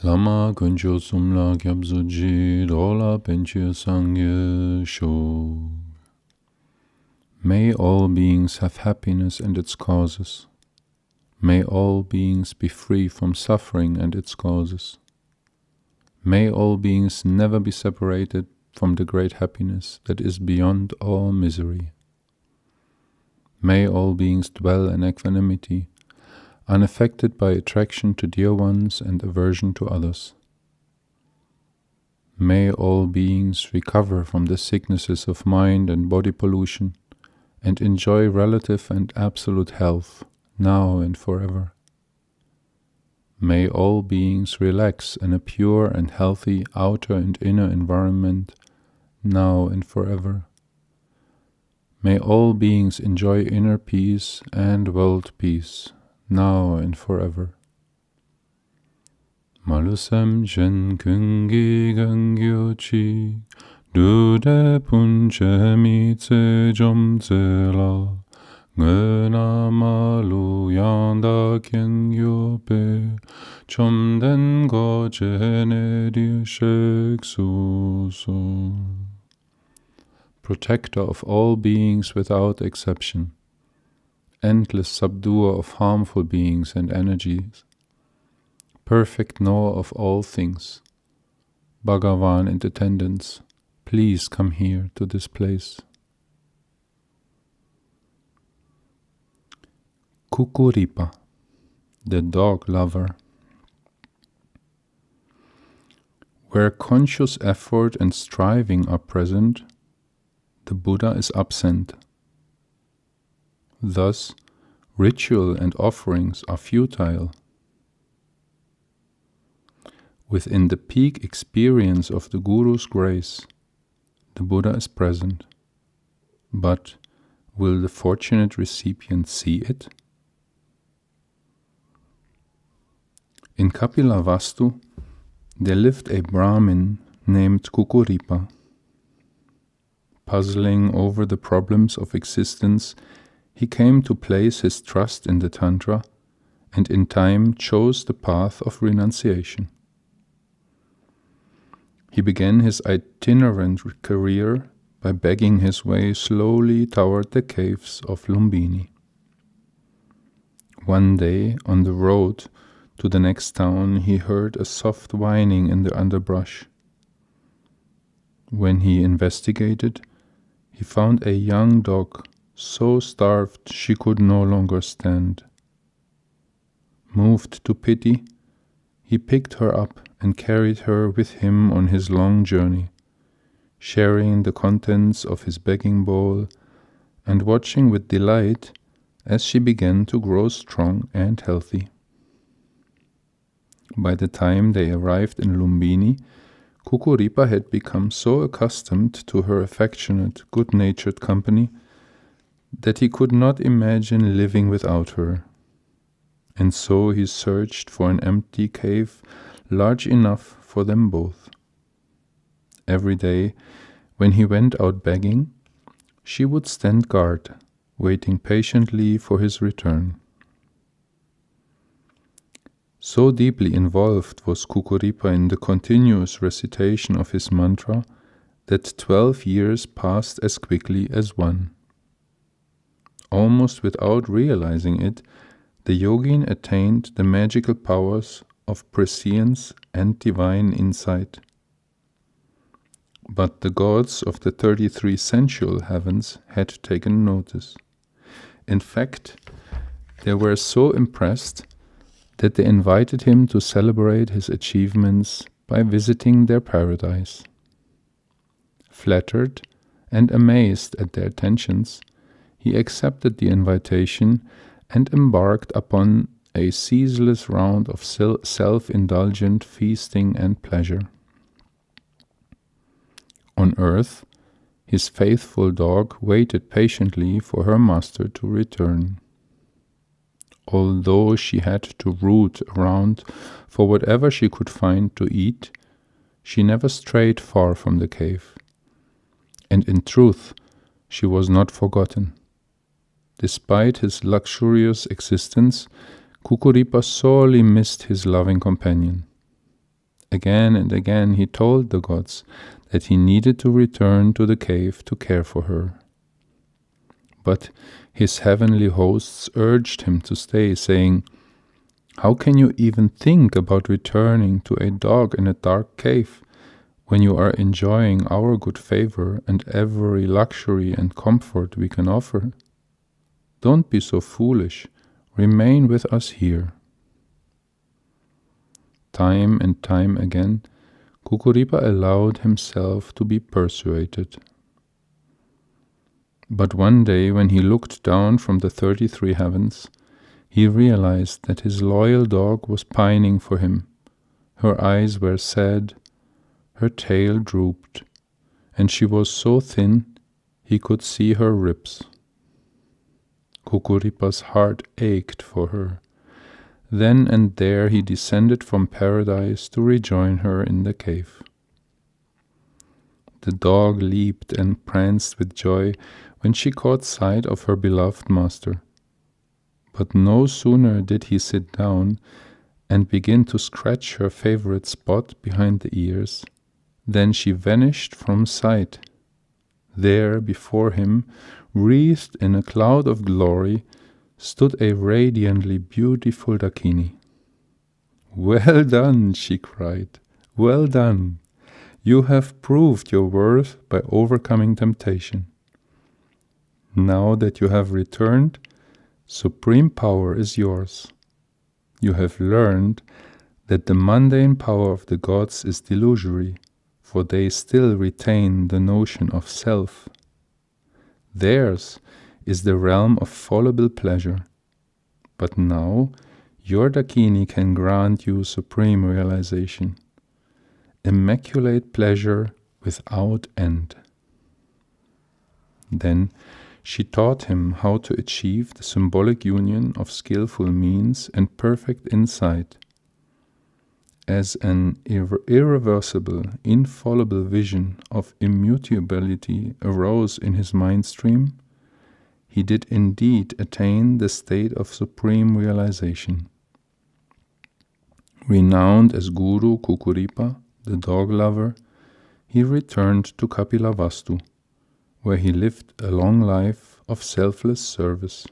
Lama Kunjo Sumla Kyabzuji Dola Penchia Sangye Sho. May all beings have happiness and its causes. May all beings be free from suffering and its causes. May all beings never be separated from the great happiness that is beyond all misery. May all beings dwell in equanimity, unaffected by attraction to dear ones and aversion to others. May all beings recover from the sicknesses of mind and body pollution and enjoy relative and absolute health now and forever. May all beings relax in a pure and healthy outer and inner environment now and forever. May all beings enjoy inner peace and world peace now and forever. Malusam jen kungi gangyo chi dude punche mi tse jom tse la ngena malu yanda kengyo pe chom den go jene di shek su so. Protector of all beings without exception, endless subduer of harmful beings and energies, perfect knower of all things, Bhagavan in attendance, please come here to this place. Kukkuripa, the dog lover. Where conscious effort and striving are present, the Buddha is absent. Thus, ritual and offerings are futile. Within the peak experience of the Guru's grace, the Buddha is present. But will the fortunate recipient see it? In Kapilavastu, there lived a Brahmin named Kukkuripa. Puzzling over the problems of existence, he came to place his trust in the Tantra and in time chose the path of renunciation. He began his itinerant career by begging his way slowly toward the caves of Lumbini. One day, on the road to the next town, he heard a soft whining in the underbrush. When he investigated, he found a young dog so starved she could no longer stand. Moved to pity, he picked her up and carried her with him on his long journey, sharing the contents of his begging bowl and watching with delight as she began to grow strong and healthy. By the time they arrived in Lumbini, Kukkuripa had become so accustomed to her affectionate, good-natured company that he could not imagine living without her. And so he searched for an empty cave large enough for them both. Every day, when he went out begging, she would stand guard, waiting patiently for his return. So deeply involved was Kukkuripa in the continuous recitation of his mantra that 12 years passed as quickly as one. Almost without realizing it, the yogin attained the magical powers of prescience and divine insight. But the gods of the 33 sensual heavens had taken notice. In fact, they were so impressed that they invited him to celebrate his achievements by visiting their paradise. Flattered and amazed at their attentions, he accepted the invitation and embarked upon a ceaseless round of self-indulgent feasting and pleasure. On earth, his faithful dog waited patiently for her master to return. Although she had to root around for whatever she could find to eat, she never strayed far from the cave. And in truth, she was not forgotten. Despite his luxurious existence, Kukkuripa sorely missed his loving companion. Again and again he told the gods that he needed to return to the cave to care for her. But his heavenly hosts urged him to stay, saying, "How can you even think about returning to a dog in a dark cave when you are enjoying our good favor and every luxury and comfort we can offer? Don't be so foolish. Remain with us here." Time and time again, Kukkuripa allowed himself to be persuaded. But one day, when he looked down from the 33 heavens, he realized that his loyal dog was pining for him. Her eyes were sad, her tail drooped, and she was so thin he could see her ribs. Kukkuripa's heart ached for her. Then and there he descended from paradise to rejoin her in the cave. The dog leaped and pranced with joy when she caught sight of her beloved master. But no sooner did he sit down and begin to scratch her favorite spot behind the ears than she vanished from sight. There before him, wreathed in a cloud of glory, stood a radiantly beautiful Dakini. "Well done," she cried, "well done. You have proved your worth by overcoming temptation. Now that you have returned, supreme power is yours. You have learned that the mundane power of the gods is delusory, for they still retain the notion of self. Theirs is the realm of fallible pleasure. But now your Dakini can grant you supreme realization, immaculate pleasure without end." Then she taught him how to achieve the symbolic union of skillful means and perfect insight. As an irreversible, infallible vision of immutability arose in his mind stream, he did indeed attain the state of supreme realization. Renowned as Guru Kukkuripa, the dog lover, he returned to Kapilavastu, where he lived a long life of selfless service.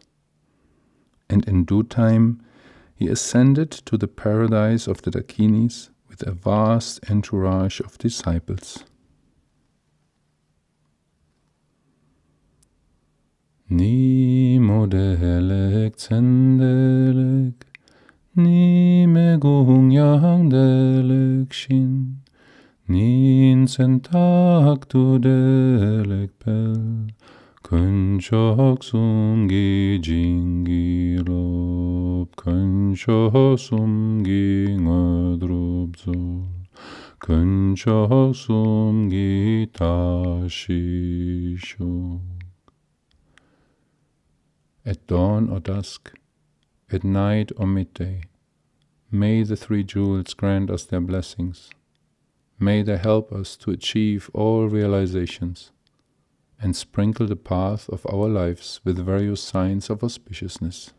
And in due time, he ascended to the paradise of the Dakinis with a vast entourage of disciples. Ni modelek zendelek, ni megungyang delek shin, nin sentak tu delek pel, kunchok sumgi jingi lop, kunchok sumgi ngadrup zol, kunchok sumgi tashi shok. At dawn or dusk, at night or midday, may the three jewels grant us their blessings. May they help us to achieve all realizations and sprinkle the path of our lives with various signs of auspiciousness.